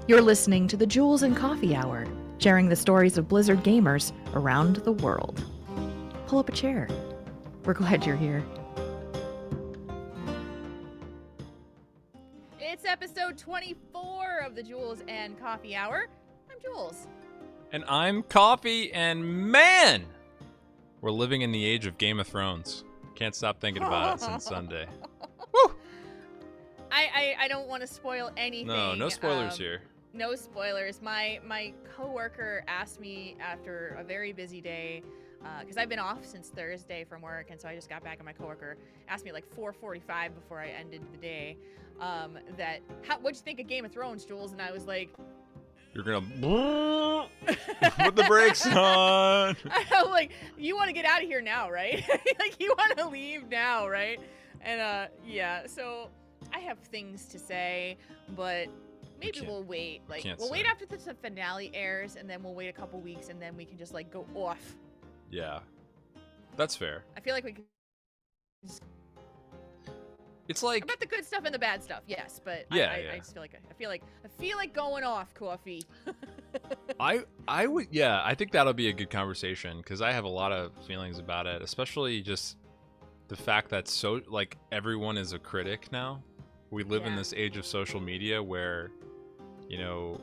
You're listening to the Jules and Coffee Hour, sharing the stories of Blizzard gamers around the world. Pull up a chair. We're glad you're here. It's episode 24 of the Jules and Coffee Hour. I'm Jules. And I'm Coffee, and man, we're living in the age of Game of Thrones. Can't stop thinking about it since Sunday. Woo! I don't want to spoil anything. No spoilers here. No spoilers. My coworker asked me after a very busy day, because I've been off since Thursday from work, and so I just got back, and my coworker asked me like 4:45 before I ended the day, what'd you think of Game of Thrones, Jules? And I was like, You're gonna put the brakes on. I'm like, you want to get out of here now, right? Like, you want to leave now, right? And yeah, so I have things to say, but maybe we'll wait. Like, we'll wait after the finale airs, and then we'll wait a couple weeks, and then we can just like go off. Yeah, that's fair. I feel like we can. It's like about the good stuff and the bad stuff, yes, but yeah, I just feel like going off, Coffee. I would, yeah, I think that'll be a good conversation because I have a lot of feelings about it, especially just the fact that so like everyone is a critic now. We live in this age of social media where, you know,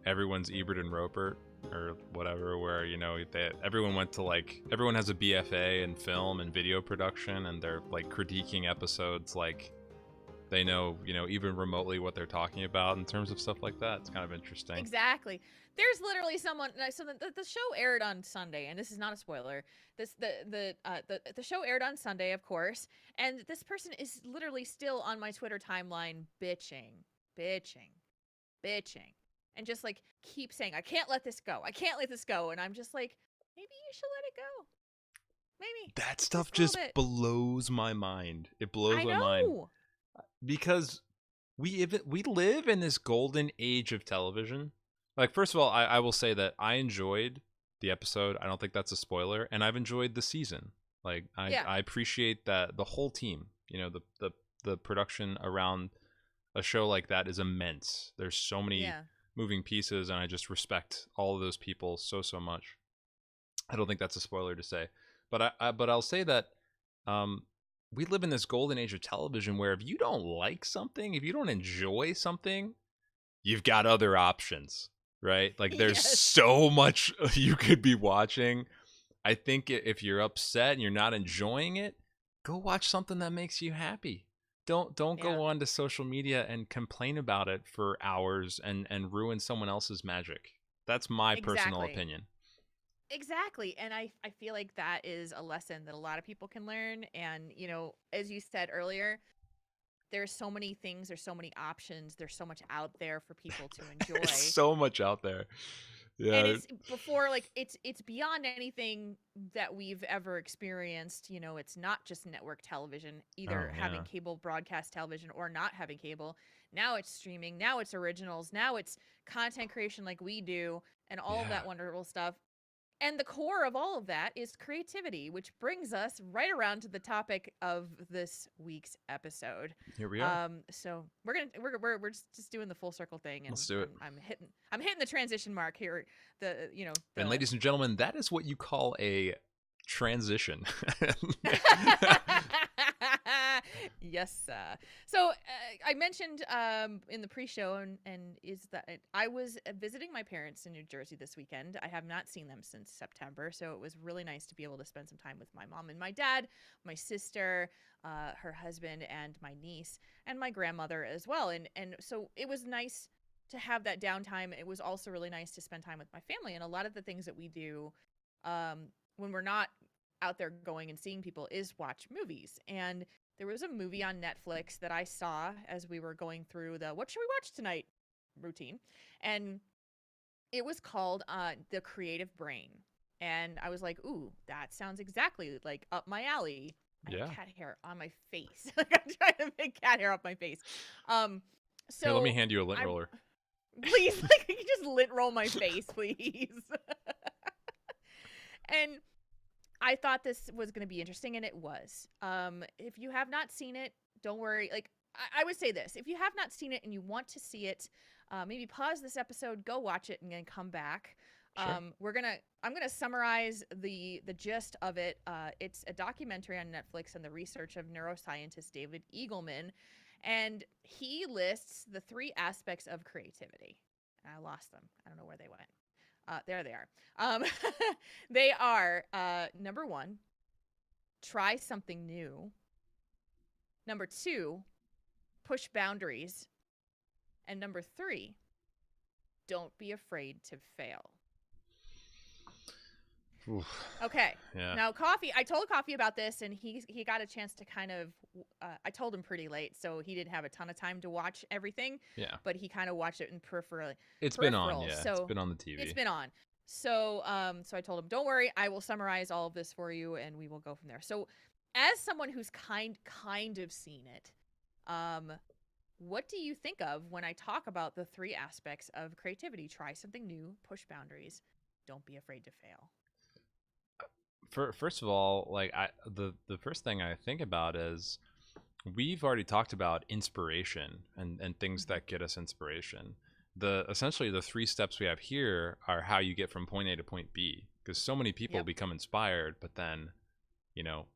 everyone's Ebert and Roper or whatever, where, you know, everyone went to like, everyone has a BFA in film and video production, and they're like critiquing episodes like they know, you know, even remotely what they're talking about in terms of stuff like that. It's kind of interesting. Exactly. There's literally someone. So the show aired on Sunday, and this is not a spoiler. The show aired on Sunday, of course, and this person is literally still on my Twitter timeline bitching, and just like keep saying, I can't let this go. And I'm just like, maybe you should let it go. Maybe. That stuff just blows my mind. It blows my mind. Because we live in this golden age of television. Like, first of all, I will say that I enjoyed the episode. I don't think that's a spoiler. And I've enjoyed the season. Like, I appreciate that the whole team, you know, the production around a show like that is immense. There's so many moving pieces, and I just respect all of those people so much. I don't think that's a spoiler to say. But I'll say that we live in this golden age of television where if you don't like something, if you don't enjoy something, you've got other options, right? Like, there's so much you could be watching. I think if you're upset and you're not enjoying it, go watch something that makes you happy. Don't go on to social media and complain about it for hours and ruin someone else's magic. That's my personal opinion. Exactly. And I feel like that is a lesson that a lot of people can learn. And, you know, as you said earlier, there's so many things, there's so many options, there's so much out there for people to enjoy. There's so much out there. Yeah. And it's beyond anything that we've ever experienced. You know, it's not just network television, either having cable broadcast television or not having cable. Now it's streaming, now it's originals, now it's content creation like we do, and all of that wonderful stuff. And the core of all of that is creativity, which brings us right around to the topic of this week's episode. Here we are. So we're just doing the full circle thing, and let's do it. I'm hitting the transition mark here. And ladies and gentlemen, that is what you call a transition. Yes. So I mentioned in the pre-show, and is that I was visiting my parents in New Jersey this weekend. I have not seen them since September, so it was really nice to be able to spend some time with my mom and my dad, my sister, her husband, and my niece, and my grandmother as well. And so it was nice to have that downtime. It was also really nice to spend time with my family. And a lot of the things that we do when we're not out there going and seeing people is watch movies. And there was a movie on Netflix that I saw as we were going through the what should we watch tonight routine. And it was called The Creative Brain. And I was like, ooh, that sounds exactly like up my alley. I have cat hair on my face. Like, I'm trying to make cat hair off my face. So here, let me hand you a lint roller. Please, like, you just lint roll my face, please. And I thought this was going to be interesting, and it was. If you have not seen it, don't worry. Like, I would say this. If you have not seen it and you want to see it, maybe pause this episode, go watch it, and then come back. Sure. I'm gonna summarize the gist of it. It's a documentary on Netflix and the research of neuroscientist David Eagleman, and he lists the 3 aspects of creativity. And I lost them. I don't know where they went. There they are. They are number 1, try something new. Number 2, push boundaries. And number 3, don't be afraid to fail. Oof. Okay. Yeah. Now, Coffee, I told Coffee about this, and he got a chance to kind of, I told him pretty late, so he didn't have a ton of time to watch everything. Yeah. But he kind of watched it in peripheral. It's been on, yeah. So it's been on the TV. It's been on. So, so I told him, don't worry, I will summarize all of this for you, and we will go from there. So, as someone who's kind of seen it, what do you think of when I talk about the 3 aspects of creativity? Try something new, push boundaries, don't be afraid to fail. First of all, like the first thing I think about is we've already talked about inspiration and things that get us inspiration. Essentially the 3 steps we have here are how you get from point A to point B, because so many people become inspired, but then, you know,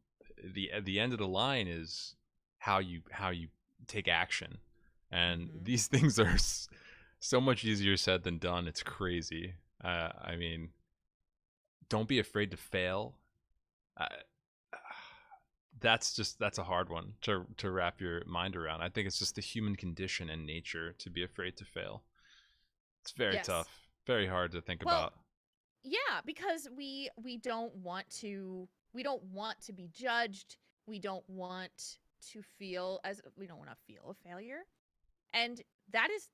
the end of the line is how you take action. And these things are so much easier said than done. It's crazy. I mean, don't be afraid to fail. That's a hard one to wrap your mind around. I think it's just the human condition and nature to be afraid to fail. It's very tough, very hard to think about. Yeah, because we don't want to be judged. We don't want to feel a failure. And that is,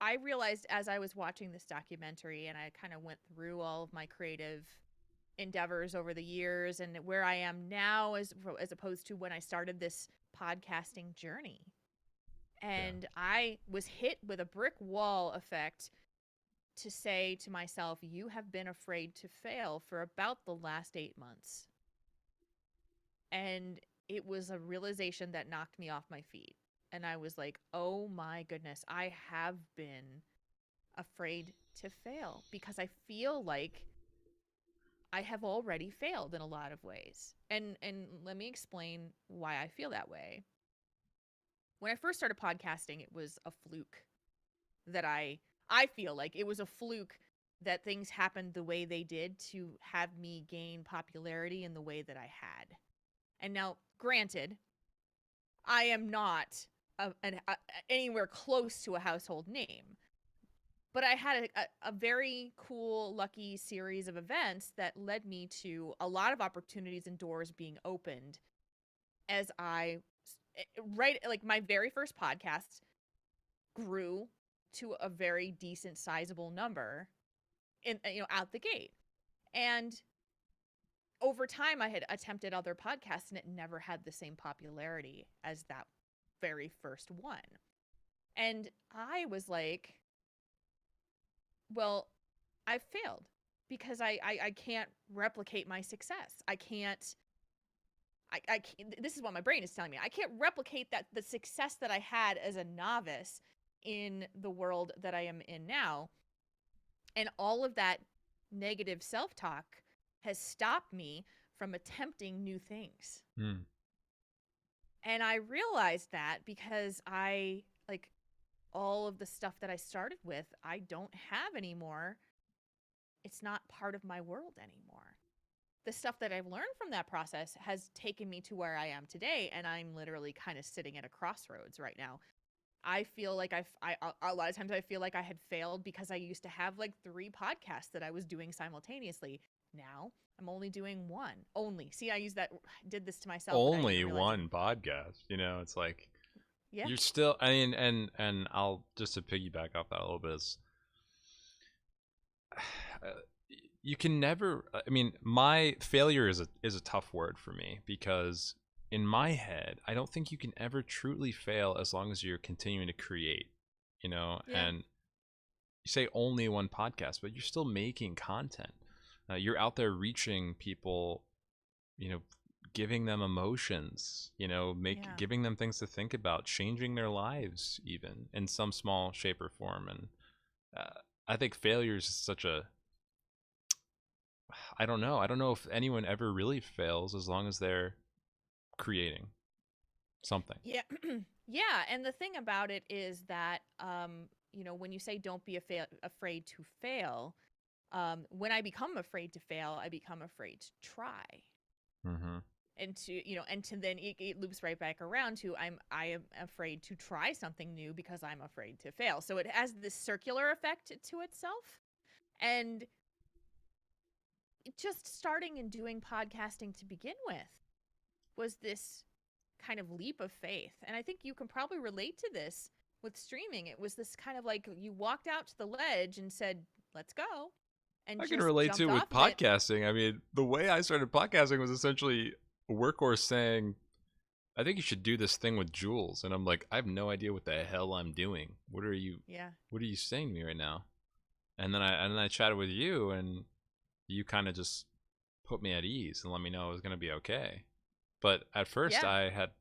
I realized as I was watching this documentary, and I kind of went through all of my creative endeavors over the years and where I am now as opposed to when I started this podcasting journey. And I was hit with a brick wall effect to say to myself, you have been afraid to fail for about the last 8 months. And it was a realization that knocked me off my feet. And I was like, oh my goodness, I have been afraid to fail because I feel like I have already failed in a lot of ways. And let me explain why I feel that way. When I first started podcasting, it was a fluke that I feel like it was a fluke that things happened the way they did to have me gain popularity in the way that I had. And now, granted, I am not anywhere close to a household name. But I had a very cool, lucky series of events that led me to a lot of opportunities and doors being opened as my very first podcast grew to a very decent, sizable number out the gate. And over time, I had attempted other podcasts, and it never had the same popularity as that very first one. And I was like, well, I've failed because I can't replicate my success. I can't, this is what my brain is telling me. I can't replicate the success that I had as a novice in the world that I am in now. And all of that negative self-talk has stopped me from attempting new things. And I realized that because all of the stuff that I started with, I don't have anymore. It's not part of my world anymore. The stuff that I've learned from that process has taken me to where I am today, and I'm literally kind of sitting at a crossroads right now. I feel like a lot of times I feel like I had failed because I used to have like 3 podcasts that I was doing simultaneously. Now I'm only doing one. See, I did this to myself. Only one podcast. It's like, you're still, I mean, and I'll just to piggyback off that a little bit is, you can never, I mean, my failure is a tough word for me, because in my head, I don't think you can ever truly fail as long as you're continuing to create, and you say only one podcast, but you're still making content. You're out there reaching people, giving them emotions, giving them things to think about, changing their lives even in some small shape or form. And I think failure is such a, I don't know. I don't know if anyone ever really fails as long as they're creating something. Yeah. Yeah, and the thing about it is that when you say don't be afraid to fail, when I become afraid to fail, I become afraid to try. Mm-hmm. And to then it loops right back around to I am afraid to try something new because I'm afraid to fail. So it has this circular effect to itself. And just starting and doing podcasting to begin with was this kind of leap of faith. And I think you can probably relate to this with streaming. It was this kind of like you walked out to the ledge and said, let's go. And I can just relate jumped to it with off of it. podcasting. I mean, the way I started podcasting was essentially a workhorse saying, I think you should do this thing with Jules. And I'm like, I have no idea what the hell I'm doing. What are you saying to me right now? And then I chatted with you, and you kind of just put me at ease and let me know it was going to be okay. But at first I'd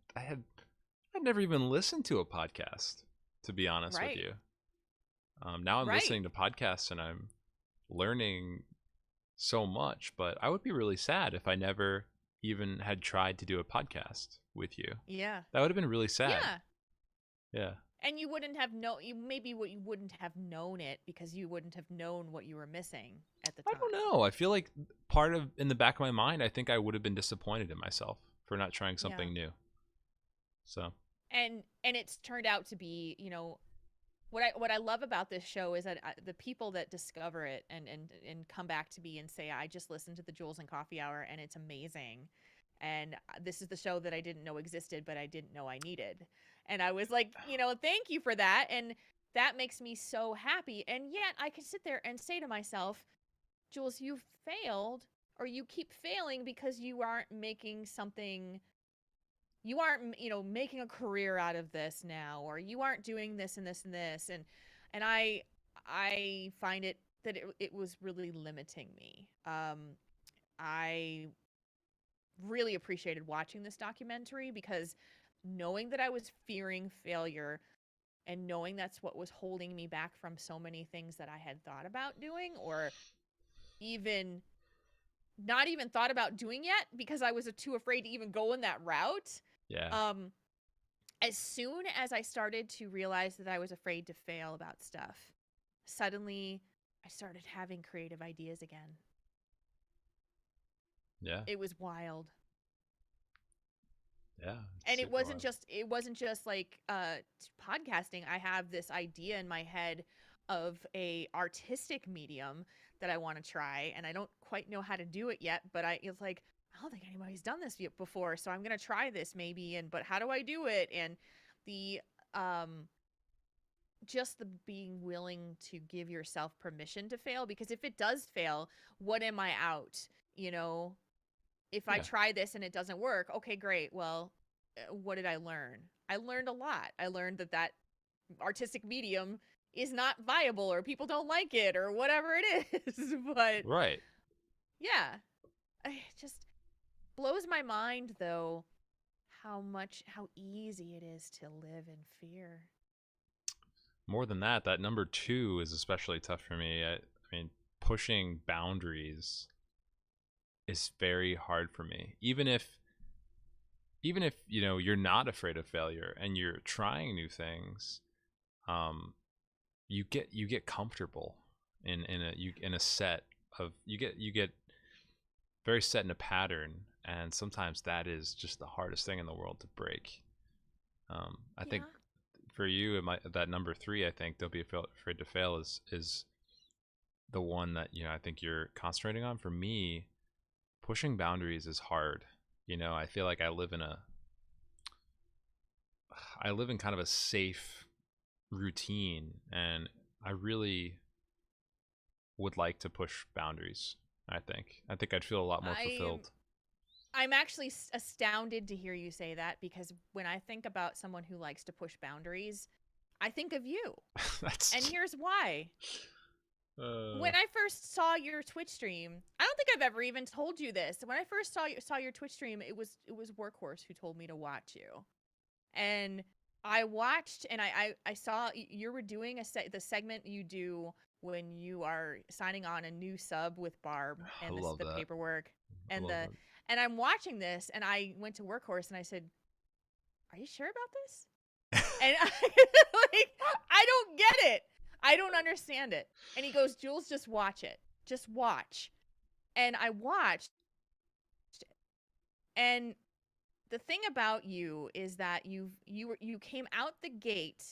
never even listened to a podcast, to be honest with you. Now I'm listening to podcasts and I'm learning so much, but I would be really sad if I never even had tried to do a podcast with you. Yeah. That would have been really sad. Yeah. And you wouldn't have you wouldn't have known it because you wouldn't have known what you were missing at the time. I don't know. I feel like in the back of my mind, I think I would have been disappointed in myself for not trying something new. So. And it's turned out to be, what I love about this show is that the people that discover it and come back to me and say, I just listened to the Jules and Coffee Hour and it's amazing. And this is the show that I didn't know existed, but I didn't know I needed. And I was like, thank you for that. And that makes me so happy. And yet I can sit there and say to myself, Jules, you've failed, or you keep failing because you aren't making something, you aren't, making a career out of this now, or you aren't doing this and this and this. And I find it that it was really limiting me. I really appreciated watching this documentary because knowing that I was fearing failure and knowing that's what was holding me back from so many things that I had thought about doing, or even not even thought about doing yet because I was too afraid to even go in that route. Yeah. As soon as I started to realize that I was afraid to fail about stuff, suddenly I started having creative ideas again. Yeah. It was wild. Yeah. And it wasn't just like podcasting. I have this idea in my head of a artistic medium that I want to try, and I don't quite know how to do it yet, but it's like, I don't think anybody's done this before, so I'm going to try this maybe, but how do I do it? And the just the being willing to give yourself permission to fail, because if it does fail, what am I out? If I try this and it doesn't work, okay, great. Well, what did I learn? I learned a lot. I learned that artistic medium is not viable, or people don't like it, or whatever it is. But right. Yeah. It just blows my mind, though, how easy it is to live in fear. More than that number 2 is especially tough for me. I mean, pushing boundaries is very hard for me. Even if you're not afraid of failure and you're trying new things, you get comfortable in a set of you get very set in a pattern, and sometimes that is just the hardest thing in the world to break. I think for you, that number 3, I think don't be afraid to fail is the one that I think you're concentrating on. For me, pushing boundaries is hard. I feel like I live in kind of a safe routine, and I really would like to push boundaries. I think I'd feel a lot more fulfilled. I'm actually astounded to hear you say that, because when I think about someone who likes to push boundaries, I think of you. And here's why. When I first saw your Twitch stream, I don't think I've ever even told you this. When I first saw your Twitch stream, it was Workhorse who told me to watch you. And I watched and I saw you were doing the segment you do when you are signing on a new sub with Barb I and love the that. paperwork I and love the that. and I'm watching this and I went to Workhorse and I said, "Are you sure about this?" And like I don't get it. I don't understand it. And he goes, "Jules, just watch it. Just watch." And I watched it. And the thing about you is that you came out the gate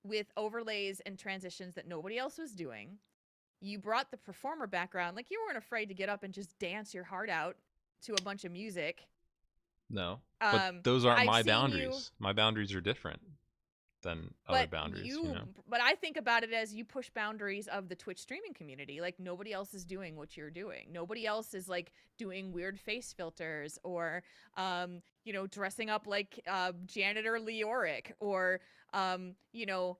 with overlays and transitions that nobody else was doing. You brought the performer background, like you weren't afraid to get up and just dance your heart out to a bunch of music. No, but those aren't I've my seen you, boundaries. My boundaries are different than other but boundaries, you know? I think about it as you push boundaries of the Twitch streaming community. Like nobody else is doing what you're doing. Nobody else is like doing weird face filters or dressing up like janitor Leoric or not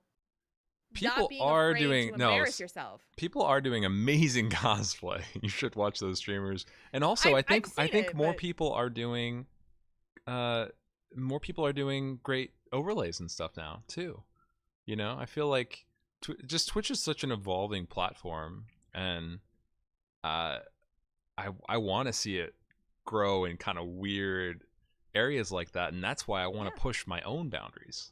People being are afraid doing to no, embarrass yourself. people are doing amazing cosplay. You should watch those streamers. And also, I've I seen think it, but uh more people are doing great overlays and stuff now too. You know, I feel like just Twitch is such an evolving platform, and uh, I want to see it grow in kind of weird areas like that, and that's why I want yeah. to push my own boundaries.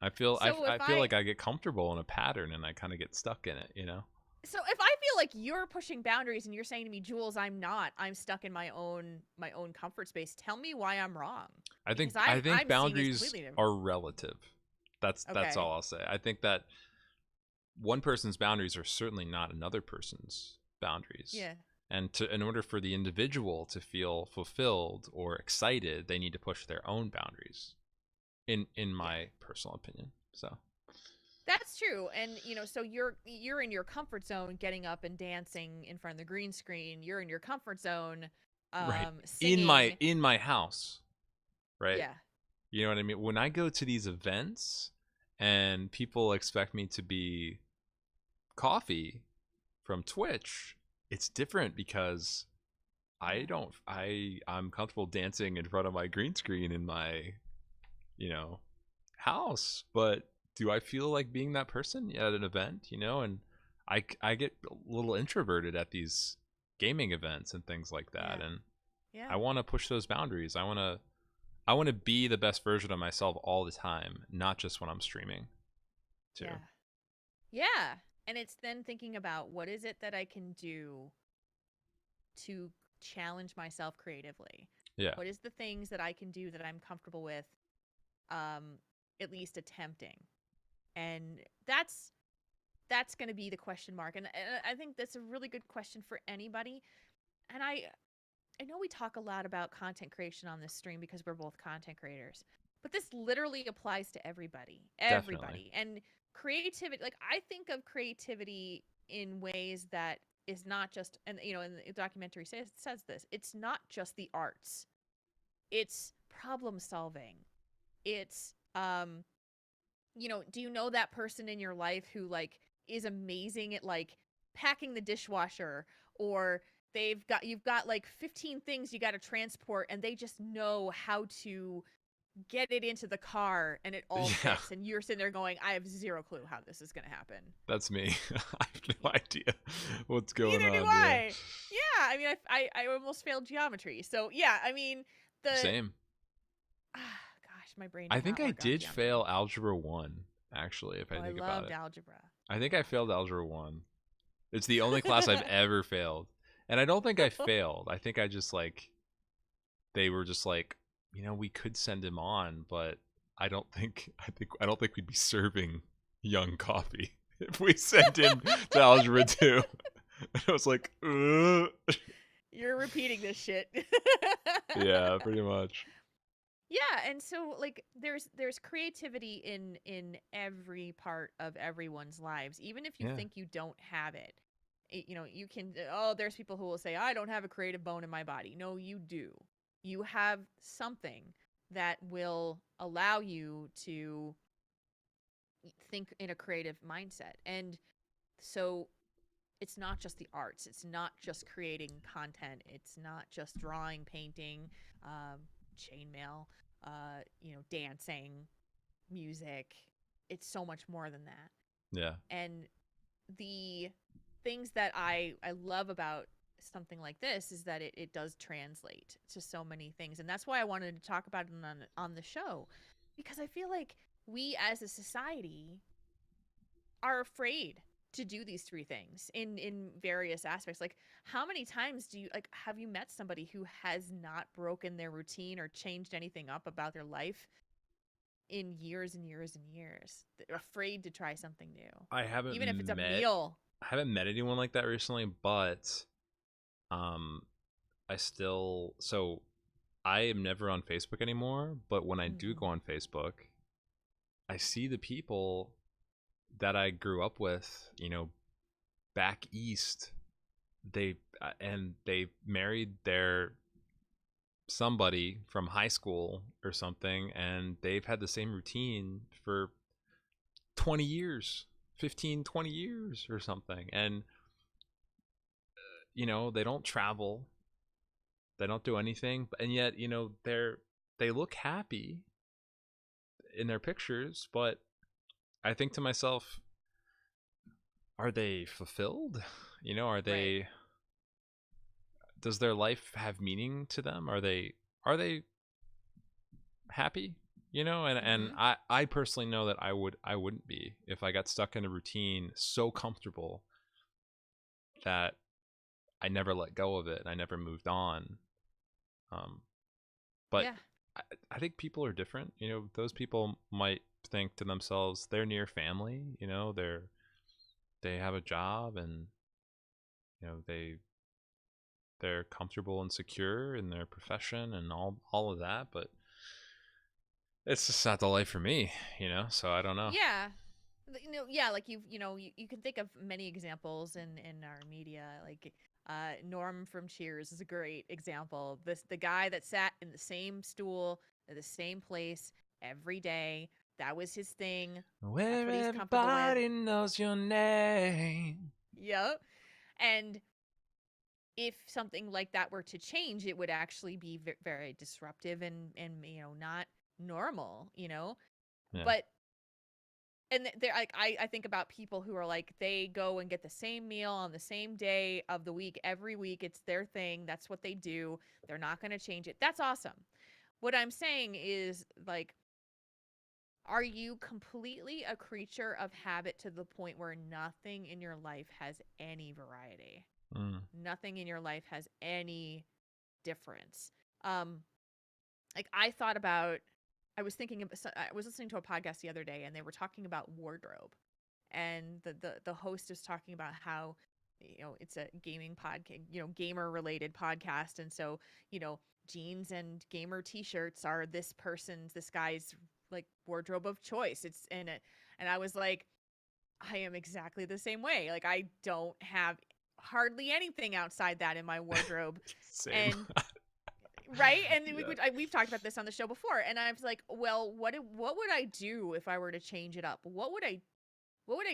I feel So I feel like I get comfortable in a pattern, and I kind of get stuck in it. You know. So if I feel like you're pushing boundaries and you're saying to me, Jules, I'm not. I'm stuck in my own comfort space. Tell me why I'm wrong. Because I think I'm seeing it boundaries completely different. are relative. That's Okay. all I'll say. I think that one person's boundaries are certainly not another person's boundaries. Yeah. And in order for the individual to feel fulfilled or excited, they need to push their own boundaries. In my personal opinion. So That's true. And so you're in your comfort zone getting up and dancing in front of the green screen. You're in your comfort zone right singing. in my house, right? Yeah. You know what I mean? When I go to these events and people expect me to be Coffee from Twitch, it's different because I'm comfortable dancing in front of my green screen in my, house, but do I feel like being that person at an event, and I get a little introverted at these gaming events and things like that, Yeah. and Yeah. I want to push those boundaries. I want to be the best version of myself all the time, not just when I'm streaming too. Yeah. Yeah. And it's then thinking about what is it that I can do to challenge myself creatively? Yeah. What is the things that I can do that I'm comfortable with at least attempting? And that's going to be the question mark. And I think that's a really good question for anybody. And I know we talk a lot about content creation on this stream because we're both content creators. But this literally applies to everybody. Definitely. Everybody. And creativity, like I think of creativity in ways that is not just, and in the documentary says this, it's not just the arts. It's problem solving. It's do you know that person in your life who like is amazing at like packing the dishwasher, or you've got like 15 things you got to transport and they just know how to get it into the car and it all Yeah. fits, and you're sitting there going, I have zero clue how this is going to happen. That's me. I have no idea what's going Neither on. do I. Yeah, I mean, I almost failed geometry. So yeah, I mean Same. Gosh, my brain. I Did think not I work on did geometry. fail algebra 1 actually, if I think about loved it. algebra. I think I failed algebra 1. It's the only class I've ever failed. And I don't think I failed. I think I just like they were just like, we could send him on, but I don't think we'd be serving young Coffee if we sent him to algebra 2. And I was like, ugh. You're repeating this shit. Yeah, pretty much. Yeah, and so like there's creativity in every part of everyone's lives, even if you think you don't have it. You can, there's people who will say, I don't have a creative bone in my body. No, you do. You have something that will allow you to think in a creative mindset. And so it's not just the arts. It's not just creating content. It's not just drawing, painting, chainmail, dancing. music. It's so much more than that. Yeah. And the things that I love about something like this is that it does translate to so many things. And that's why I wanted to talk about it on the show, because I feel like we as a society are afraid to do these three things in various aspects. Like, how many times do you have you met somebody who has not broken their routine or changed anything up about their life in years and years and years? They're afraid to try something new, I haven't even if it's a met meal. I haven't met anyone like that recently, but um I am never on Facebook anymore, but when I do go on Facebook, I see the people that I grew up with, back east. They married their somebody from high school or something, and they've had the same routine for 20 years, 15, 20 years or something. And they don't travel, they don't do anything, and yet they look happy in their pictures. But I think to myself, are they fulfilled? Are they Right. Does their life have meaning to them? Are they happy? And I personally know that I wouldn't be if I got stuck in a routine so comfortable that I never let go of it and I never moved on. But Yeah. I think people are different. Those people might think to themselves they're near family. They have a job, and they're comfortable and secure in their profession and all of that. But it's just not the life for me. So I don't know. Yeah. Yeah, like you can think of many examples in our media. Like Norm from Cheers is a great example. The guy that sat in the same stool at the same place every day. That was his thing. That's Where what he's comfortable with. everybody knows your name. Yep. And if something like that were to change, it would actually be very disruptive and not normal. Yeah. But and they're like, I think about people who are like, they go and get the same meal on the same day of the week every week. It's their thing. That's what they do. They're not going to change it. That's awesome. What I'm saying is, like, are you completely a creature of habit to the point where nothing in your life has any variety? Nothing in your life has any difference. Like, I was thinking of, I was listening to a podcast the other day, and they were talking about wardrobe, and the host is talking about how it's a gaming podcast, gamer related podcast, and so jeans and gamer t-shirts are this guy's like wardrobe of choice. And I was like, I am exactly the same way. Like, I don't have hardly anything outside that in my wardrobe. Same. And right, and Yeah. we've talked about this on the show before, and I was like, well, what would I do if I were to change it up? What would I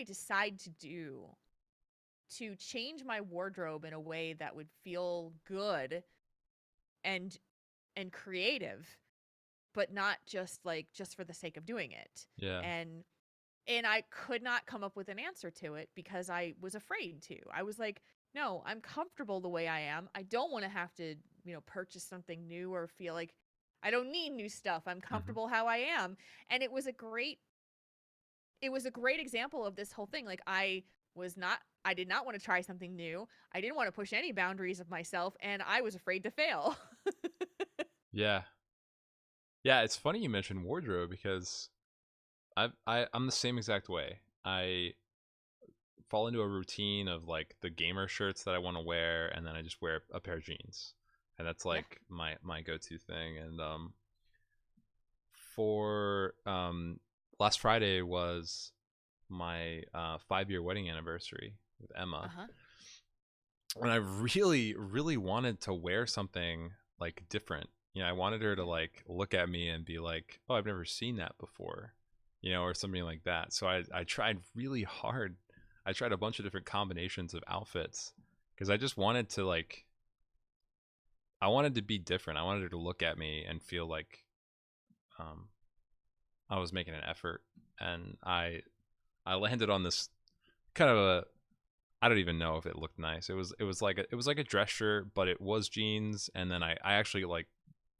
decide to do to change my wardrobe in a way that would feel good and creative, but not just for the sake of doing it? Yeah. And I could not come up with an answer to it because I was afraid to. I was like, no, I'm comfortable the way I am. I don't want to have to, purchase something new or feel like I don't need new stuff. I'm comfortable how I am. And it was a great example of this whole thing. Like, I did not want to try something new. I didn't want to push any boundaries of myself, and I was afraid to fail. Yeah. Yeah, it's funny you mentioned wardrobe because I'm the same exact way. I fall into a routine of like the gamer shirts that I want to wear, and then I just wear a pair of jeans, and that's Yeah. like my go-to thing. And for last Friday was my 5-year wedding anniversary with Emma, Uh-huh. and I really really wanted to wear something like different. I wanted her to Yeah. like look at me and be like, oh, I've never seen that before, or something like that. So I tried really hard. I tried a bunch of different combinations of outfits because I just wanted to like, I wanted to be different. I wanted her to look at me and feel like, um, I was making an effort, and I landed on this kind of a, I don't even know if it looked nice. It was like a dress shirt, but it was jeans, and then I actually like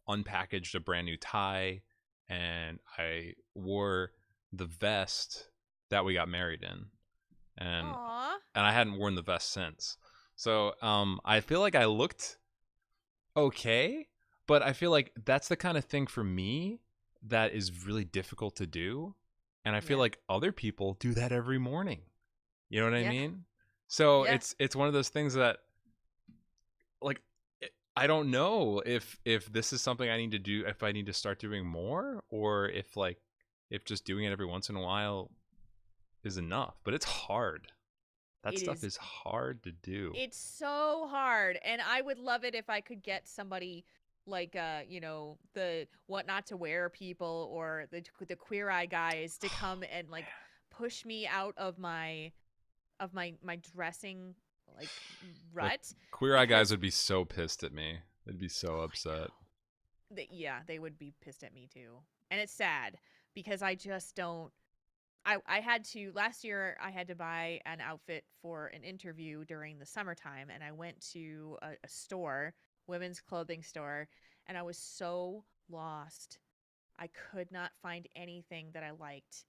unpackaged a brand new tie, and I wore the vest that we got married in, and Aww. I hadn't worn the vest since. So I feel like I looked okay, but I feel like that's the kind of thing for me that is really difficult to do, and I feel Yeah. like other people do that every morning. You know what I Yeah. mean? So Yeah. it's one of those things that, like, I don't know if this is something I need to do, if I need to start doing more, or if just doing it every once in a while is enough. But it's hard. That It stuff is. is hard to do. It's so hard, and I would love it if I could get somebody like the what not to wear people or the Queer Eye guys to come and like push me out of my dressing like The rut, Queer Eye guys because would be so pissed at me. They'd be so oh, upset. I know. Yeah, they would be pissed at me too. And it's sad because I just don't I had to last year I had to buy an outfit for an interview during the summertime, and I went to a store, women's clothing store, and I was so lost. I could not find anything that I liked.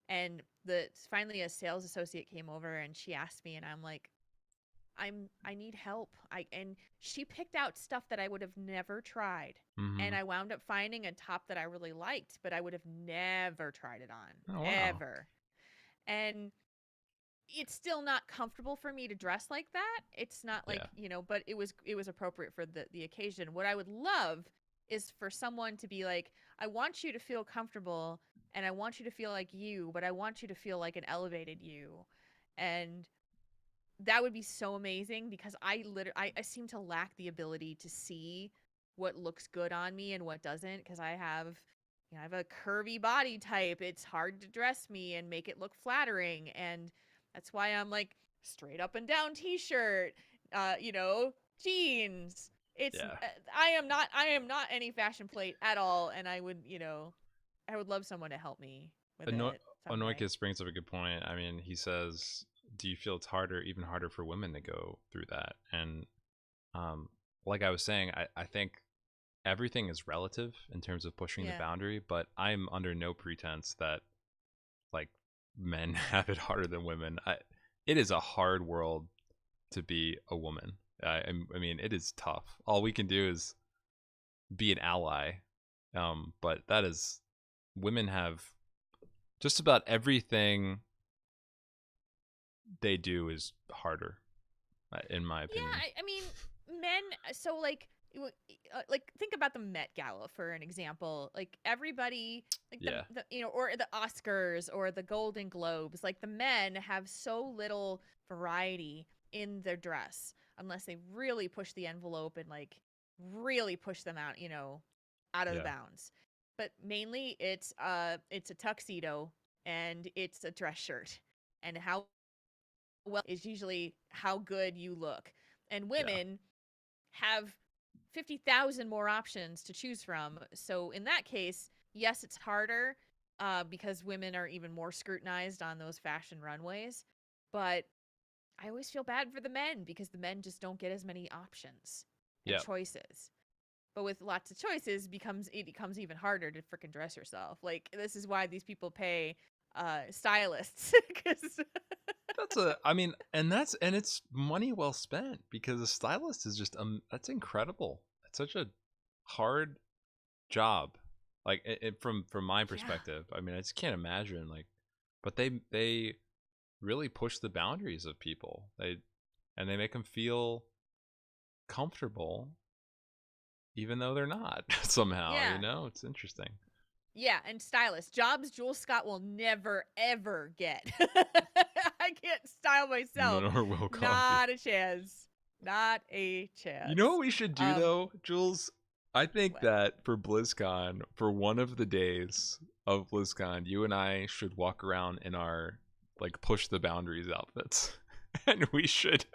And the finally a sales associate came over and she asked me, and I'm like, I need help. And she picked out stuff that I would have never tried. Mm-hmm. And I wound up finding a top that I really liked, but I would have never tried it on. Oh wow. Ever. And it's still not comfortable for me to dress like that. It's not like, Yeah. but it was appropriate for the occasion. What I would love is for someone to be like, I want you to feel comfortable and I want you to feel like you, but I want you to feel like an elevated you. And that would be so amazing because I seem to lack the ability to see what looks good on me and what doesn't, because I have a curvy body type. It's hard to dress me and make it look flattering, and that's why I'm like straight up and down t-shirt, jeans. It's Yeah. I am not any fashion plate at all, and I would love someone to help me with it someday. Anoikis brings up a good point. I mean, he says, do you feel it's even harder for women to go through that? And like I was saying, I think everything is relative in terms of pushing the Yeah. boundary, but I'm under no pretense that like men have it harder than women. It is a hard world to be a woman. I mean, it is tough. All we can do is be an ally. But that is, women have just about everything they do is harder, in my opinion. Yeah, I mean, men. So like think about the Met Gala for an example. Like everybody, like Yeah. or the Oscars or the Golden Globes. Like the men have so little variety in their dress unless they really push the envelope and like really push them out, out of the Yeah. bounds. But mainly it's a tuxedo and it's a dress shirt, and how well is usually how good you look. And women have 50,000 more options to choose from. So in that case, yes, it's harder because women are even more scrutinized on those fashion runways. But I always feel bad for the men because the men just don't get as many options and Yeah. choices. But with lots of choices, it becomes even harder to freaking dress yourself. Like, this is why these people pay stylists, because and it's money well spent, because a stylist is just that's incredible. It's such a hard job, like from my perspective. I mean, I just can't imagine, like, but they really push the boundaries of people. They make them feel comfortable even though they're not somehow. Yeah. It's interesting. Yeah, and stylist jobs Jules Scott will never ever get. I can't style myself. Nor will Coffee. Not a chance. Not a chance. You know what we should do though, Jules? I think What? that for BlizzCon, for one of the days of BlizzCon, you and I should walk around in our like push the boundaries outfits, and we should.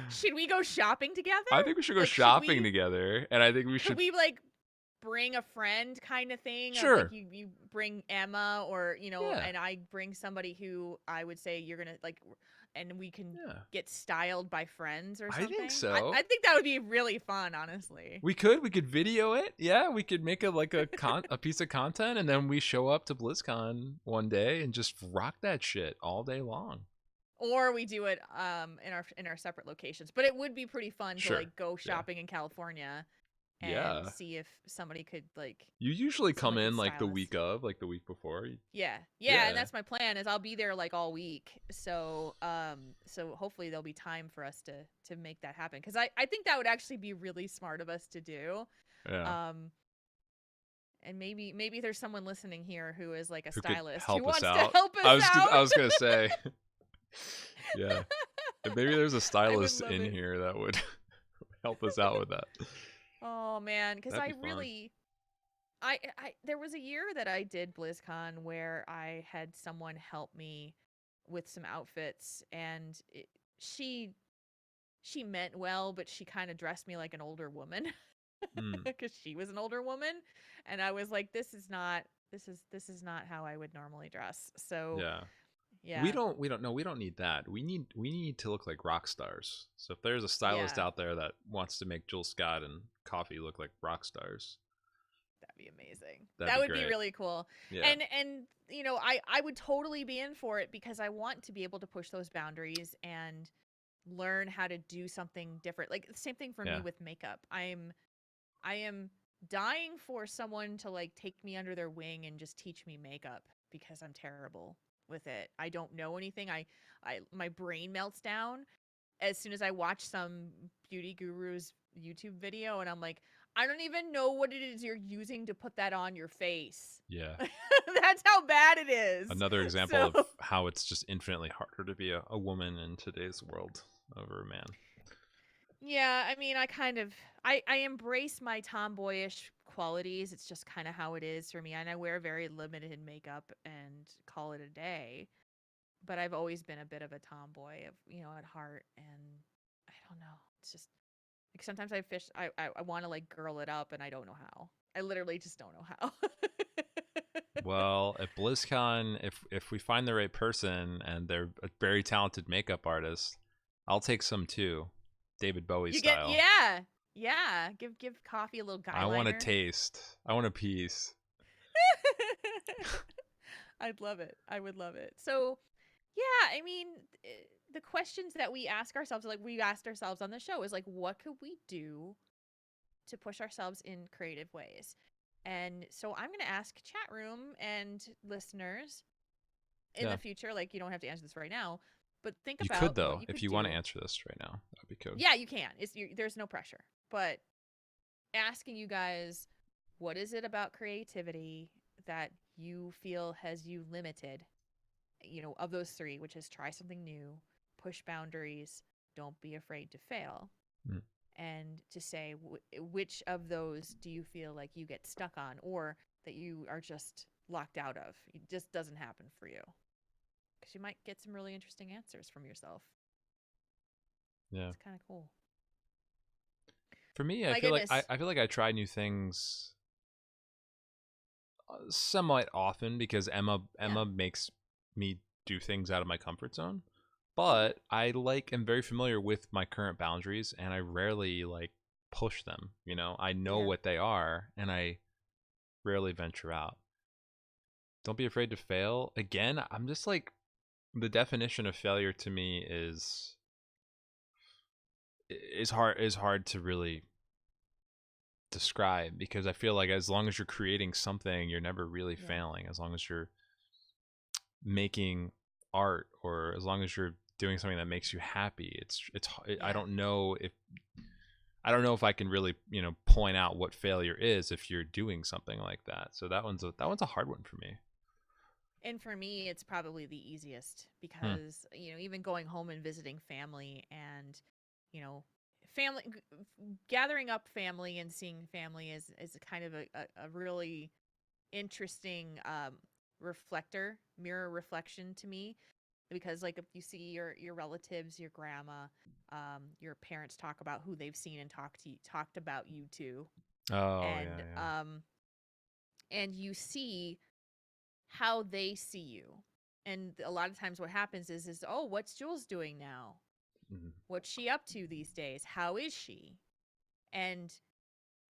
Should we go shopping together? I think we should go shopping together, and I think we should. Could we like bring a friend kind of thing. Of Sure. like you bring Emma, or Yeah. and I bring somebody who I would say you're gonna like, and we can Yeah. get styled by friends or I something. think so. I think that would be really fun, honestly. We could video it. Yeah, we could make a a piece of content, and then we show up to BlizzCon one day and just rock that shit all day long. Or we do it in our separate locations. But it would be pretty fun to Sure. like go shopping in California and Yeah. see if somebody could like. You usually come someone in could like the style us. week of, like the week before. Yeah, Yeah. and that's my plan. Is I'll be there like all week. So so hopefully there'll be time for us to make that happen, because I think that would actually be really smart of us to do. Yeah. And maybe there's someone listening here who is like a Who could stylist help who us wants out. to help us out. I was gonna say, yeah. Maybe there's a stylist love in it. here that would help us out with that. Oh man, because That'd I be fun. really, I there was a year that I did BlizzCon where I had someone help me with some outfits, and she meant well, but she kind of dressed me like an older woman because she was an older woman, and I was like, this is not how I would normally dress. So yeah, we don't need that. We need to look like rock stars. So if there's a stylist out there that wants to make Jules Scott and Coffee look like rock stars, that'd be amazing. That'd that be would great. be really cool. Yeah. And I would totally be in for it, because I want to be able to push those boundaries and learn how to do something different. Like the same thing for me with makeup. I am dying for someone to like take me under their wing and just teach me makeup, because I'm terrible with it. I don't know anything. My brain melts down as soon as I watch some beauty guru's YouTube video, and I'm like, I don't even know what it is you're using to put that on your face. Yeah. That's how bad it is. Another example of how it's just infinitely harder to be a woman in today's world over a man. Yeah, I mean, I embrace my tomboyish qualities. It's just kind of how it is for me. And I wear very limited makeup and call it a day. But I've always been a bit of a tomboy at heart. And I don't know. It's just like sometimes I want to like girl it up, and I don't know how. I literally just don't know how. Well, at BlizzCon, if we find the right person and they're a very talented makeup artist, I'll take some too. David Bowie style. Yeah. Give Coffee a little guy. I want a taste. I want a piece. I'd love it. I would love it. So, yeah, I mean, the questions that we ask ourselves, like we asked ourselves on the show, is like, what could we do to push ourselves in creative ways? And so I'm going to ask chat room and listeners in the future, like you don't have to answer this right now, but think about. You could though, if you want to answer this right now, that'd be cool. Yeah, you can. There's no pressure, but asking you guys, what is it about creativity that you feel has you limited? Of those three, which is try something new, push boundaries, don't be afraid to fail. And to say which of those do you feel like you get stuck on, or that you are just locked out of? It just doesn't happen for you, because you might get some really interesting answers from yourself. Yeah, it's kind of cool. For me, I feel like I try new things somewhat often, because Emma makes me do things out of my comfort zone. But I am very familiar with my current boundaries, and I rarely like push them. I know what they are, and I rarely venture out. Don't be afraid to fail. Again, I'm just like, the definition of failure to me is hard to really describe, because I feel like as long as you're creating something, you're never really failing. As long as you're making art, or as long as you're doing something that makes you happy, I don't know if I can really point out what failure is if you're doing something like that. So that one's a hard one for me. And for me, it's probably the easiest, because even going home and visiting family, and family, gathering up family and seeing family is kind of a really interesting mirror reflection to me, because like if you see your relatives, your grandma, your parents talk about who they've seen and talked about you to, Oh, and yeah, and you see how they see you. And a lot of times what happens is oh, what's Jules doing now? yeah. Mhm. What's she up to these days? How is she? And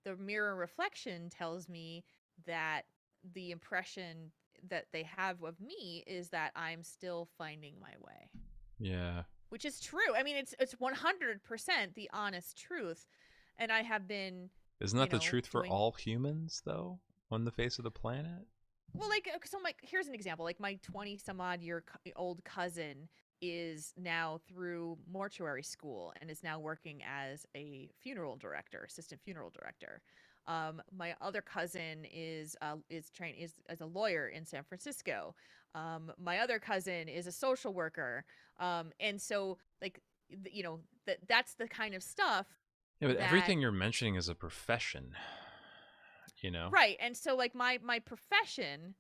the mirror reflection tells me that the impression that they have of me is that I'm still finding my way. Yeah. Which is true. I mean, it's 100% the honest truth. And I have been, Isn't you that the know, truth for doing all humans, though, on the face of the planet? well, like so like here's an example. Like my 20 some odd year old cousin is now through mortuary school and is now working as a funeral director, assistant funeral director. My other cousin is trained is as a lawyer in San Francisco. My other cousin is a social worker. And so like you know that's the kind of stuff Yeah, but that everything you're mentioning is a profession, you know? right. And so like my profession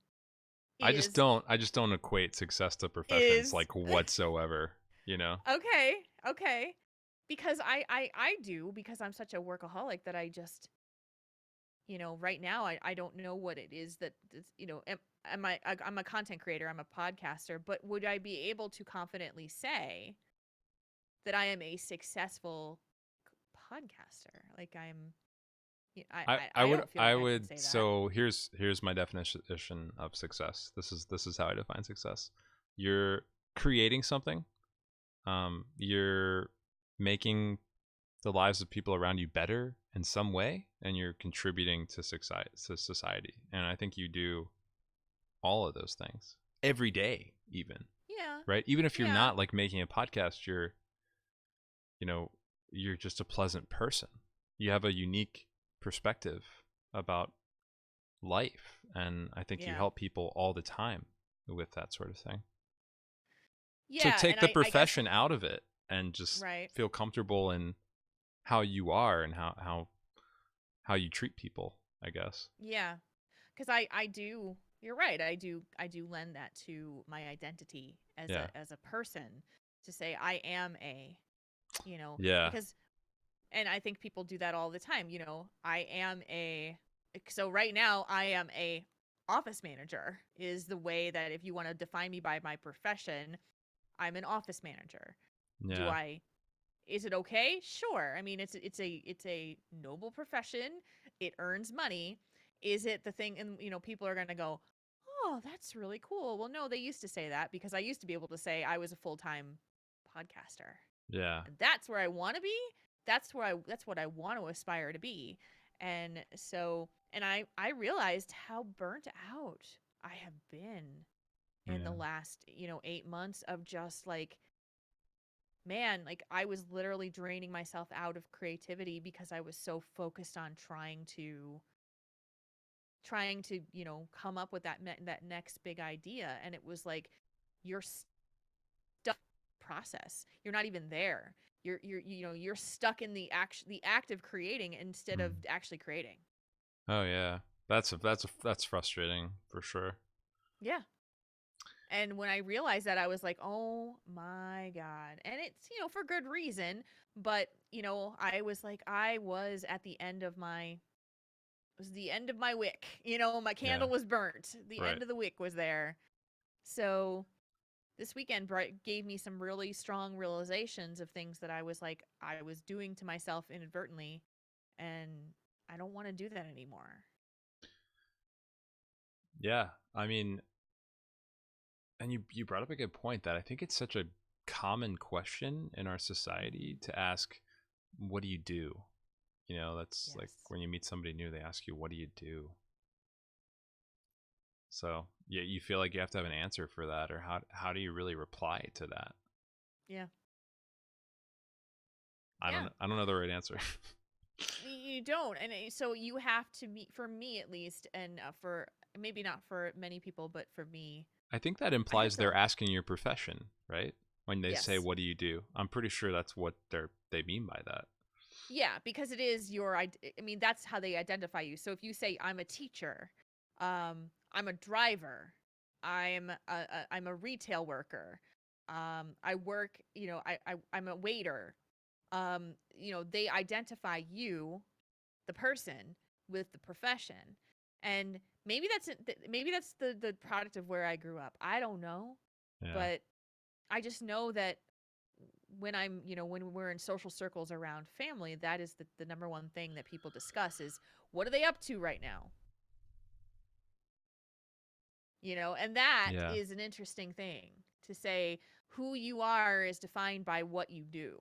is I just don't equate success to professions is like whatsoever, you know? okay, okay. Because I do because I'm such a workaholic that I just, right now I don't know what it is that I'm a content creator, I'm a podcaster, but would I be able to confidently say that I am a successful podcaster? Like I don't feel like I I can would say that. so here's my definition of success. This is how I define success. You're creating something. You're making the lives of people around you better in some way, and you're contributing to society. And I think you do all of those things every day, even, Yeah. right? Even if you're Yeah. not like making a podcast, you know, you're just a pleasant person. You have a unique perspective about life, and I think you Yeah. help people all the time with that sort of thing. So Yeah, take and the I guess profession out of it and just right. feel comfortable in how you are and how you treat people, I guess. Yeah. Cuz I do you're right. I do lend that to my identity Yeah. as a person to say I am Yeah. because and I think people do that all the time, I am so right now I am a office manager is the way that if you want to define me by my profession, I'm an office manager. Do Yeah. I Is it okay? Sure. I mean, it's a noble profession. It earns money. Is it the thing? And people are gonna go, "Oh, that's really cool." Well, no, they used to say that because I used to be able to say I was a full time podcaster, Yeah. and that's where I want to be. That's what I want to aspire to be. And so, and I realized how burnt out I have been in the Yeah. last 8 months of just like man, like I was literally draining myself out of creativity because I was so focused on come up with that next big idea, and it was like you're stuck process. You're not even there. You're stuck in the act of creating instead of Mm. actually creating. Oh yeah. That's frustrating for sure. Yeah. And when I realized that, I was like, "Oh my god!" And it's for good reason, but I was like, I was at the end of my it was the end of my wick. My Yeah. candle was burnt. The Right. end of the wick was there. So this weekend gave me some really strong realizations of things that I was like I was doing to myself inadvertently, and I don't want to do that anymore. Yeah. I mean, and you brought up a good point that I think it's such a common question in our society to ask, what do you do? That's like Yes. when you meet somebody new, they ask you, what do you do? So yeah, you feel like you have to have an answer for that, or how do you really reply to that? Yeah. Yeah. I don't know the right answer. You don't, and so you have to meet for me at least, and for maybe not for many people, but for me, I think that I have implies to. they're asking your profession, right? When they say, Yes. "What do you do?" I'm pretty sure that's what they mean by that. Yeah, because it is I mean, that's how they identify you. So if you say I'm a teacher, I'm a driver, I'm a retail worker, I work, I'm a waiter. They identify you, the person, with the profession. And maybe that's the product of where I grew up. I don't know. Yeah. But I just know that when when we're in social circles around family, that is the number one thing that people discuss is, what are they up to right now? And that Yeah. is an interesting thing to say. Who you are is defined by what you do.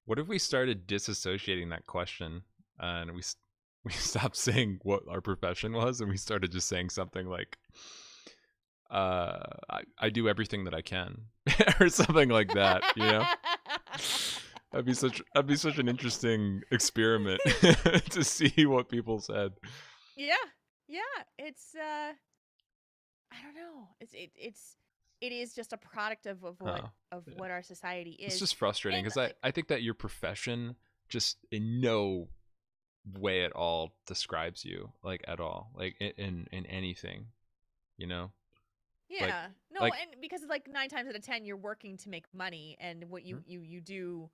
What if we started disassociating that question and we stopped saying what our profession was and we started just saying something like, I do everything that I can or something like that, That'd be such an interesting experiment to see what people said. Yeah. It's I don't know. It is just a product of what our society is. It's just frustrating because I think that your profession just in no way at all describes you, like at all, like in anything, Yeah. And because like 9 times out of 10 you're working to make money, and what you do,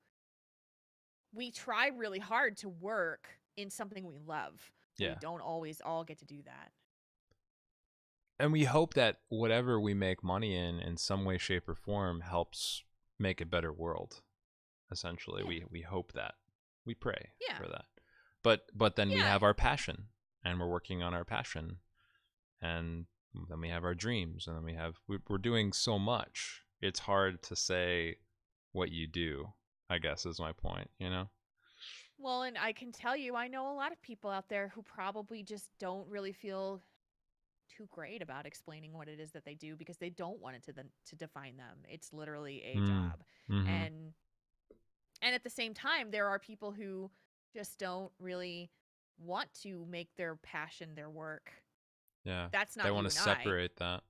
we try really hard to work in something we love. Yeah. We don't always all get to do that. And we hope that whatever we make money in some way, shape, or form helps make a better world. Essentially, we hope that. We pray for that. But then we have our passion, and we're working on our passion, and then we have our dreams, and then we're doing so much. It's hard to say what you do, I guess, is my point, Well, and I can tell you, I know a lot of people out there who probably just don't really feel too great about explaining what it is that they do, because they don't want it to define them. It's literally a job. Mm-hmm. And at the same time, there are people who just don't really want to make their passion their work. Yeah. That's not they want to separate that.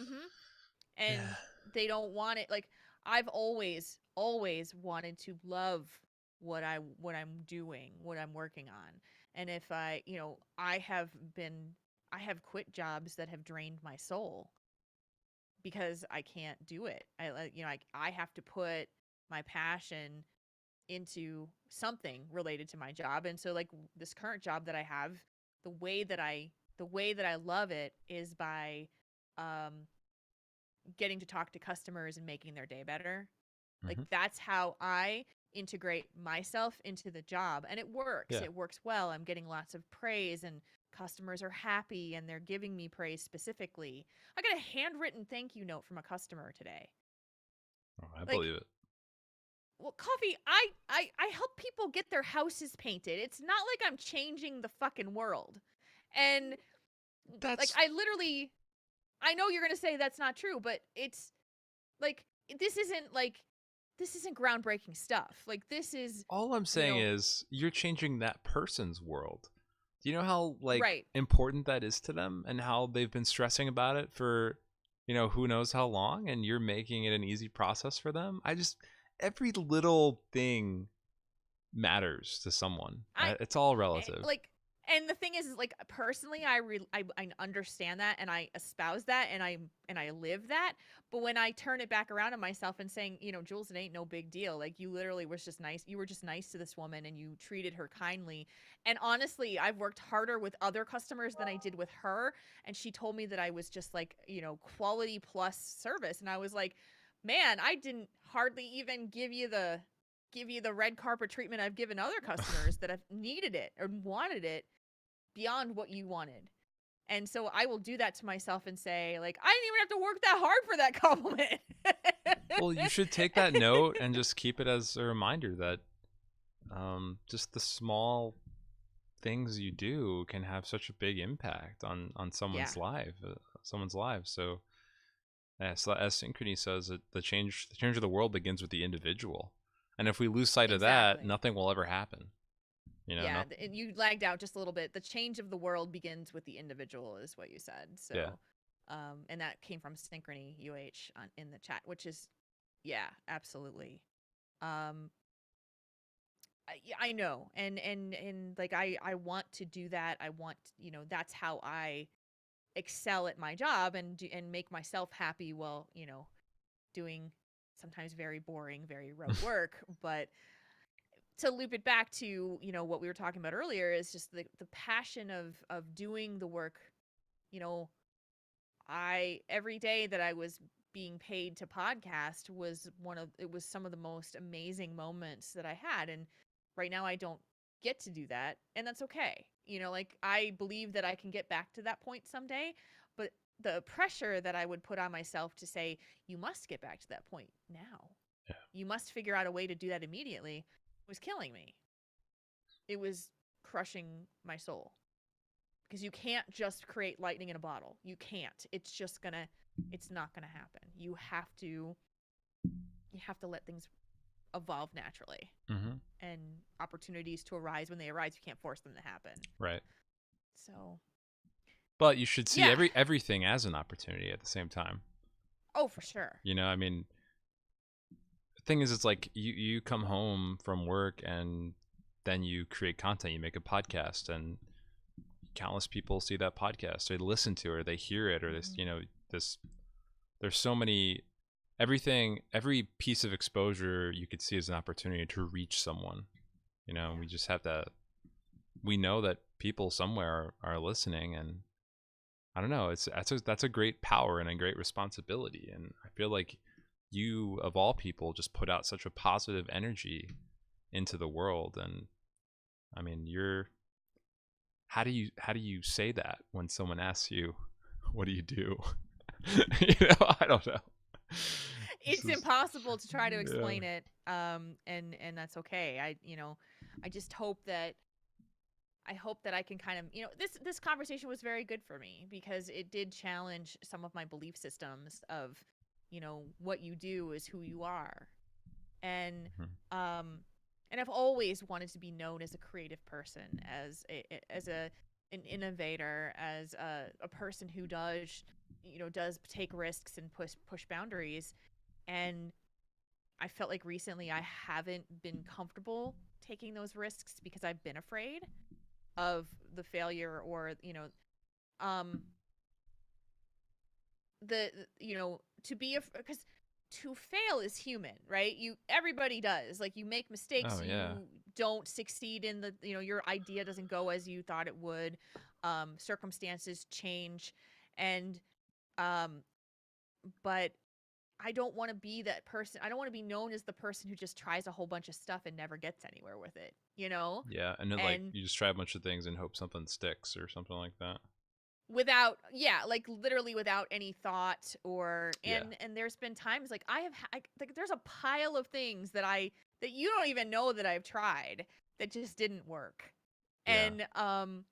Mm-hmm. And they don't want it. Like, I've always wanted to love what I'm doing, what I'm working on. And if I have quit jobs that have drained my soul because I can't do it. I have to put my passion into something related to my job. And so like this current job that I have, the way that I love it is by getting to talk to customers and making their day better. Like, that's how I integrate myself into the job, and it works. Yeah. It works well. I'm getting lots of praise, and customers are happy, and they're giving me praise specifically. I got a handwritten thank you note from a customer today. Oh, I believe it. Well, Coffee, I help people get their houses painted. It's not like I'm changing the fucking world. And that's like, I know you're going to say that's not true, but it's like, this isn't groundbreaking stuff. Like, this is, all I'm saying is you're changing that person's world. Do you know how right. important that is to them, and how they've been stressing about it for, who knows how long, and you're making it an easy process for them? Every little thing matters to someone. It's all relative. And the thing is like, personally, I understand that, and I espouse that, and I live that. But when I turn it back around on myself and saying, Jules, it ain't no big deal. Like, you literally was just nice. You were just nice to this woman, and you treated her kindly. And honestly, I've worked harder with other customers than I did with her. And she told me that I was just like, quality plus service. And I was like, man, I didn't hardly even give you the red carpet treatment I've given other customers that have needed it or wanted it beyond what you wanted. And so I will do that to myself and say, like, I didn't even have to work that hard for that compliment. Well, you should take that note and just keep it as a reminder that just the small things you do can have such a big impact on someone's life. So as Synchrony says, the change of the world begins with the individual. And if we lose sight of that, nothing will ever happen. And you lagged out just a little bit. The change of the world begins with the individual, is what you said. So, and that came from Synchrony UH in the chat, which is, absolutely. I know, and like, I want to do that. I want, that's how I excel at my job and make myself happy while, doing sometimes very boring, very rote work. But to loop it back to, what we were talking about earlier is just the passion of doing the work. Every day that I was being paid to podcast was some of the most amazing moments that I had. And right now I don't get to do that. And that's okay. Like I believe that I can get back to that point someday, but the pressure that I would put on myself to say, you must get back to that point now. Yeah. You must figure out a way to do that immediately was killing me. It was crushing my soul. Because you can't just create lightning in a bottle. You can't. It's not gonna happen. You have to let things evolve naturally. Mm-hmm. And opportunities to arise when they arise, you can't force them to happen. Right. So. But you should see everything as an opportunity at the same time. Oh, for sure. I mean, the thing is, it's like you come home from work and then you create content. You make a podcast, and countless people see that podcast, or they listen to it, or they hear it, or this. There's so many. Every piece of exposure you could see as an opportunity to reach someone. And we just have to. We know that people somewhere are listening, and I don't know. That's a great power and a great responsibility, and I feel like you, of all people, just put out such a positive energy into the world. And I mean, how do you say that when someone asks you, what do you do? I don't know. It's impossible to try to explain it. And that's okay. I just hope that I can kind of, this conversation was very good for me because it did challenge some of my belief systems of, what you do is who you are. And, and I've always wanted to be known as a creative person, as an innovator, as a person who does take risks and push boundaries. And I felt like recently I haven't been comfortable taking those risks because I've been afraid of the failure, or because to fail is human, right? Everybody does. Like, you make mistakes. Oh, yeah. You don't succeed in your idea doesn't go as you thought it would. Circumstances change, and but I don't want to be that person. I don't want to be known as the person who just tries a whole bunch of stuff and never gets anywhere with it, Yeah, and then like you just try a bunch of things and hope something sticks or something like that. Without, like literally without any thought, and there's been times like like there's a pile of things that you don't even know that I've tried that just didn't work. Yeah. And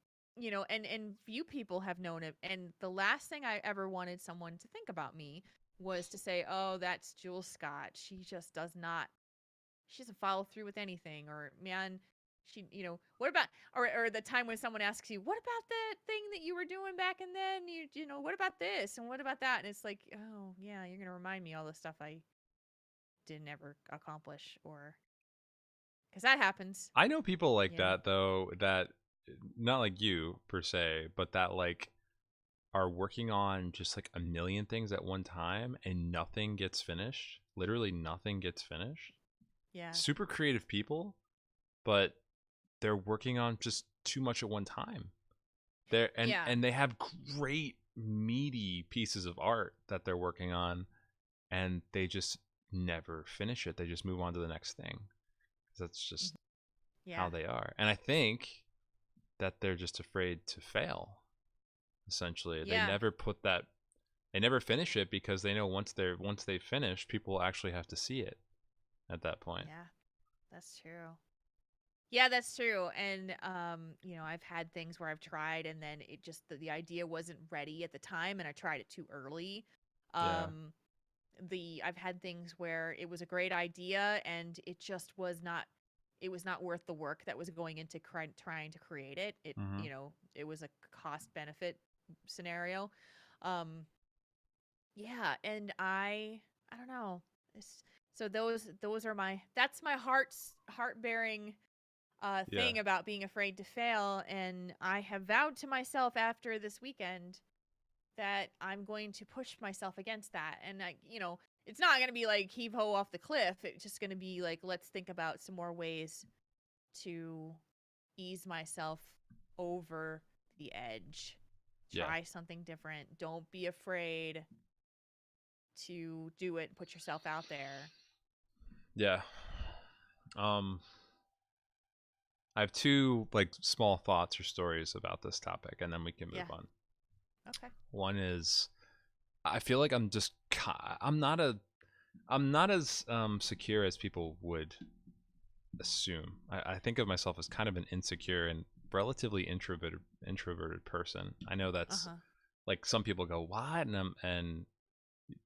and few people have known it. And the last thing I ever wanted someone to think about me was to say, oh, that's Jules Scott. She doesn't follow through with anything. Or, man, she, what about, or the time when someone asks you, what about that thing that you were doing back and then, what about this and what about that? And it's like, oh yeah, you're going to remind me all the stuff I didn't ever accomplish, or, because that happens. I know people like that though, that not like you per se, but that like are working on just like a million things at one time and nothing gets finished. Literally nothing gets finished. Yeah. Super creative people, but they're working on just too much at one time. And they have great meaty pieces of art that they're working on, and they just never finish it. They just move on to the next thing. That's just how they are. And I think that they're just afraid to fail. Essentially, they never finish it because they know once they finish, people actually have to see it at that point. Yeah, that's true. Yeah, that's true. And I've had things where I've tried and then it just the idea wasn't ready at the time, and I tried it too early. I've had things where it was a great idea and it just was not worth the work that was going into trying to create it. It it was a cost benefit scenario. And I don't know. So those are that's my heart-bearing thing about being afraid to fail. And I have vowed to myself after this weekend that I'm going to push myself against that. And it's not going to be like heave ho off the cliff. It's just going to be like, let's think about some more ways to ease myself over the edge. Yeah. Try something different. Don't be afraid to do it. Put yourself out there. Yeah. I have two like small thoughts or stories about this topic, and then we can move on. Okay. One is, I feel like I'm not as secure as people would assume. I think of myself as kind of an insecure and relatively introverted person. I know that's like some people go, what? And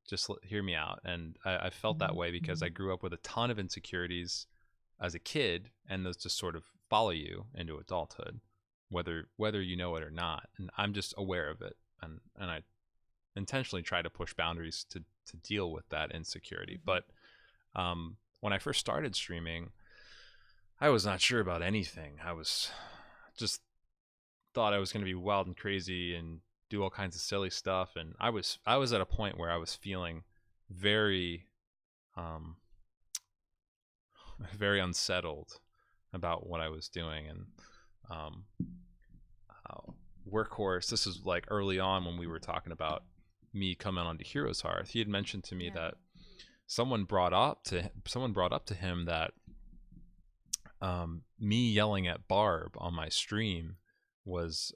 just hear me out. And I felt that way because I grew up with a ton of insecurities as a kid, and those just sort of follow you into adulthood, whether you know it or not. And I'm just aware of it, and I intentionally try to push boundaries to deal with that insecurity. But when I first started streaming, I was not sure about anything. I was just thought I was going to be wild and crazy and do all kinds of silly stuff. And I was at a point where I was feeling very, very unsettled about what I was doing. And Workhorse, this is like early on when we were talking about me coming onto HeroesHearth. He had mentioned to me that someone brought up to him that me yelling at Barb on my stream was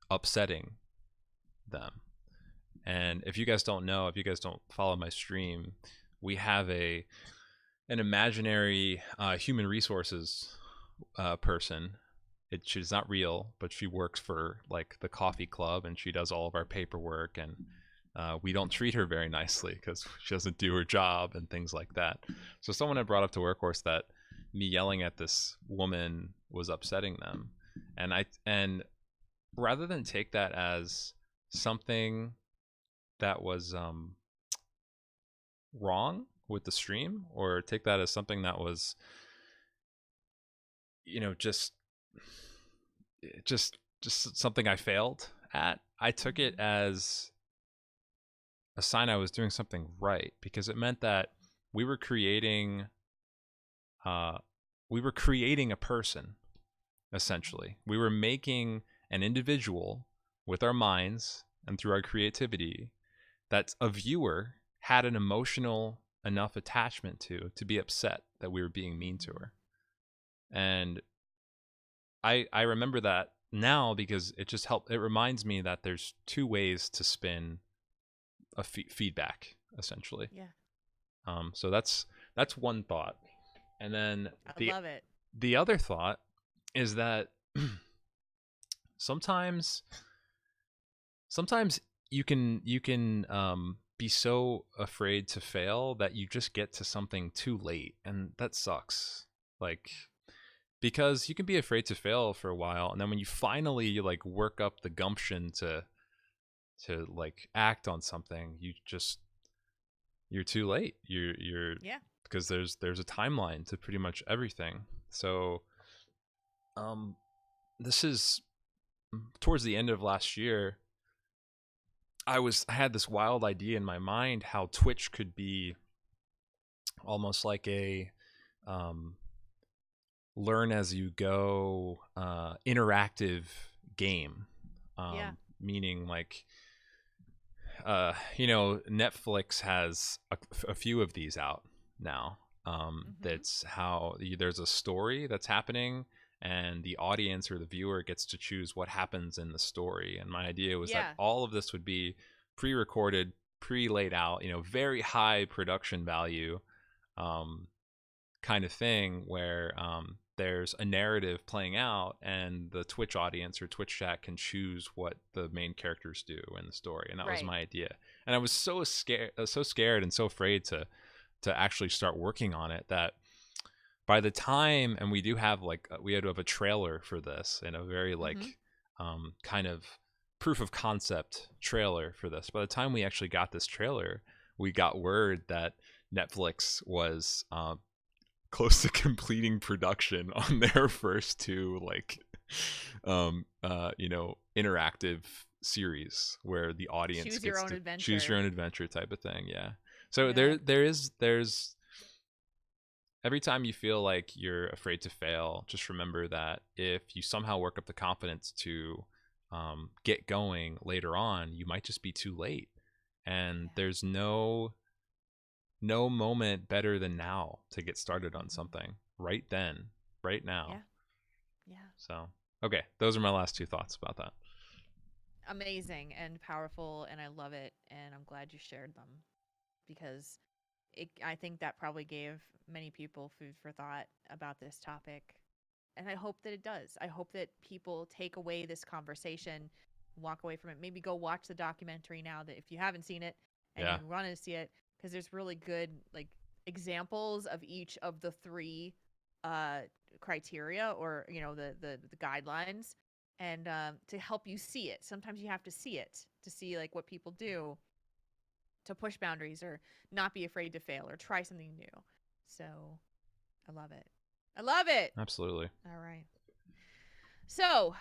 upsetting them. And if you guys don't know, if you guys don't follow my stream, we have an imaginary human resources person. She's not real, but she works for like the coffee club, and she does all of our paperwork, and we don't treat her very nicely because she doesn't do her job and things like that. So someone had brought up to Workhorse that me yelling at this woman was upsetting them, and rather than take that as something that was wrong with the stream, or take that as something that was, just something I failed at, I took it as a sign I was doing something right, because it meant that we were creating a person, essentially. We were making an individual with our minds and through our creativity that a viewer had an emotional enough attachment to be upset that we were being mean to her. And I remember that now because it just helped. It reminds me that there's two ways to spin a feedback, essentially. Yeah. So that's one thought. And then I love it. The other thought is that sometimes you can be so afraid to fail that you just get to something too late, and that sucks. Like, because you can be afraid to fail for a while, and then when you finally like work up the gumption to like act on something, you're too late. You're because there's a timeline to pretty much everything. So this is towards the end of last year. I had this wild idea in my mind how Twitch could be almost like a learn as you go interactive game. Meaning like Netflix has a few of these out now. That's how there's a story that's happening, and the audience or the viewer gets to choose what happens in the story. And my idea was that all of this would be pre-recorded, pre-laid out, very high production value kind of thing, where there's a narrative playing out, and the Twitch audience or Twitch chat can choose what the main characters do in the story. And that was my idea. And I was so scared and so afraid to actually start working on it that by the time, and we do have we had to have a trailer for this, and a very kind of proof of concept trailer for this. By the time we actually got this trailer, we got word that Netflix was close to completing production on their first two interactive series where the audience choose gets your own to adventure. Choose your own adventure type of thing. So there's every time you feel like you're afraid to fail, just remember that if you somehow work up the confidence to get going later on, you might just be too late. And there's no moment better than now to get started on something. Right then, right now. Yeah. So, okay, those are my last two thoughts about that. Amazing and powerful, and I love it, and I'm glad you shared them, because I think that probably gave many people food for thought about this topic. And I hope that it does. I hope that people take away this conversation, walk away from it, maybe go watch the documentary now, that if you haven't seen it and you want to see it, because there's really good like examples of each of the three criteria, or the guidelines, and to help you see it. Sometimes you have to see it to see like what people do to push boundaries, or not be afraid to fail, or try something new. So I love it. I love it. Absolutely. All right. So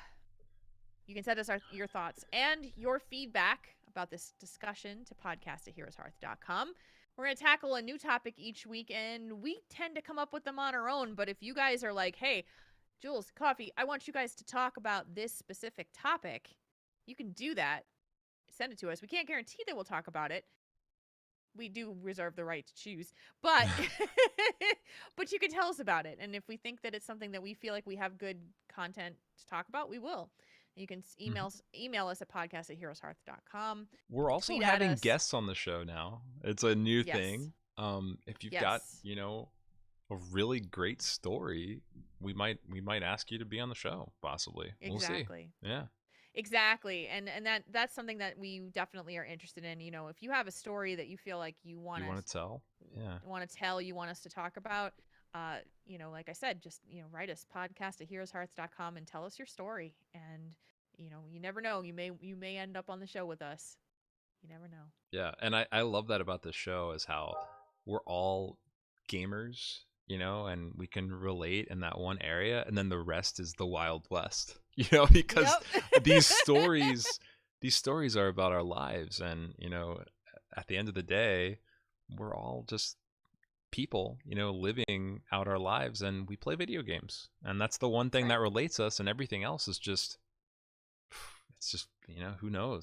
you can send us your thoughts and your feedback about this discussion to podcast@heroeshearth.com. We're going to tackle a new topic each week, and we tend to come up with them on our own. But if you guys are like, hey, Jules Coffee, I want you guys to talk about this specific topic, you can do that. Send it to us. We can't guarantee that we'll talk about it. We do reserve the right to choose, but but you can tell us about it. And if we think that it's something that we feel like we have good content to talk about, we will. You can email us at podcast@heroeshearth.com. We're also having guests on the show now. It's a new thing. If you've got, a really great story, we might ask you to be on the show, possibly. Exactly. We'll see. Yeah. Exactly. And that's something that we definitely are interested in. If you have a story that you feel like you want to tell, you want us to talk about, like I said, just, write us podcast@heroeshearth.com and tell us your story. And, you never know, you may end up on the show with us. You never know. Yeah. And I love that about this show, is how we're all gamers, and we can relate in that one area, and then the rest is the Wild West, because these stories are about our lives, and at the end of the day, we're all just people, living out our lives, and we play video games, and that's the one thing that relates us, and everything else is just, it's just, who knows.